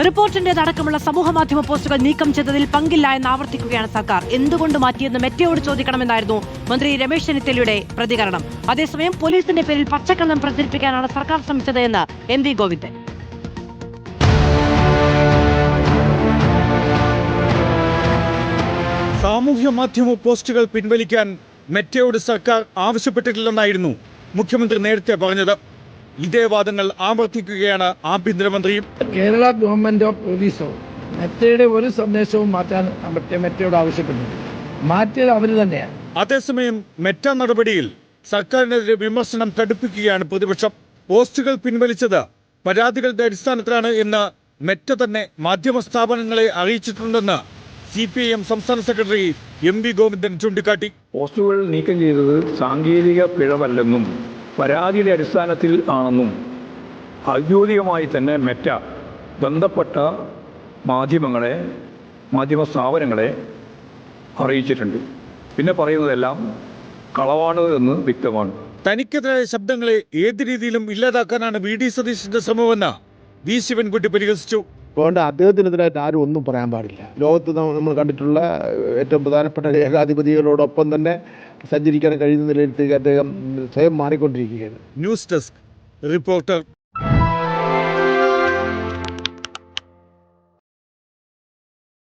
റിപ്പോർട്ടിന്റേതടക്കമുള്ള സമൂഹമാധ്യമ പോസ്റ്റുകൾ നീക്കം ചെയ്തതിൽ പങ്കില്ല എന്ന് ആവർത്തിക്കുകയാണ് സർക്കാർ. എന്തുകൊണ്ട് മാറ്റിയെന്ന് മെറ്റയോട് ചോദിക്കണമെന്നായിരുന്നു മന്ത്രി രമേശ് ചെന്നിത്തലയുടെ പ്രതികരണം. അതേസമയം പോലീസിന്റെ പേരിൽ പച്ചക്കള്ളം പ്രചരിപ്പിക്കാനാണ് സർക്കാർ ശ്രമിച്ചത് എന്ന് MV ഗോവിന്ദൻ. സാമൂഹ്യ മാധ്യമ പോസ്റ്റുകൾ പിൻവലിക്കാൻ മെറ്റയോട് സർക്കാർ ആവശ്യപ്പെട്ടിട്ടില്ലെന്നായിരുന്നു മുഖ്യമന്ത്രി നേരത്തെ പറഞ്ഞത്. ഇതേ വാദങ്ങൾ ആവർത്തിക്കുകയാണ് ആഭ്യന്തരമന്ത്രിയും. കേരള ഗവൺമെന്റ് ഓഫ് പോലീസോ മെറ്റയുടെ ഒരു സന്ദേശവും മാറ്റാൻ മെറ്റയോട് ആവശ്യപ്പെട്ടു. മാറ്റിയത് അവർ തന്നെയാണ്. അതേസമയം മെറ്റ നടപടിയിൽ സർക്കാരിനെതിരെ വിമർശനം കടുപ്പിക്കുകയാണ് പ്രതിപക്ഷം. പോസ്റ്റുകൾ പിൻവലിച്ചത് പരാതികളുടെ അടിസ്ഥാനത്തിലാണ് എന്ന് മെറ്റ തന്നെ മാധ്യമ സ്ഥാപനങ്ങളെ അറിയിച്ചിട്ടുണ്ടെന്ന് CPIM സംസ്ഥാന സെക്രട്ടറി MV ഗോവിന്ദൻ ചൂണ്ടിക്കാട്ടി. പോസ്റ്റുകൾ നീക്കം ചെയ്തത് സാങ്കേതിക പിഴവല്ലെന്നും പരാതിയുടെ അടിസ്ഥാനത്തിൽ ആണെന്നും ഔദ്യോഗികമായി തന്നെ മെറ്റ ബന്ധപ്പെട്ട മാധ്യമ സ്ഥാപനങ്ങളെ അറിയിച്ചിട്ടുണ്ട്. പിന്നെ പറയുന്നതെല്ലാം കളവാണ് എന്ന് വ്യക്തമാണ്. തനിക്കെതിരായ ശബ്ദങ്ങളെ ഏത് രീതിയിലും ഇല്ലാതാക്കാനാണ് VD സതീശന്റെ ശ്രമമെന്ന് V ശിവൻകുട്ടി പരിഹസിച്ചു. അതുകൊണ്ട് അദ്ദേഹത്തിനെതിരായിട്ട് ആരും ഒന്നും പറയാൻ പാടില്ല. ലോകത്ത് നമ്മൾ കണ്ടിട്ടുള്ള ഏറ്റവും പ്രധാനപ്പെട്ട ഏകാധിപതികളോടൊപ്പം തന്നെ സഞ്ചരിക്കാൻ കഴിയുന്ന നിലയിലേക്ക് അദ്ദേഹം സ്വയം മാറിക്കൊണ്ടിരിക്കുകയാണ്. News desk reporter.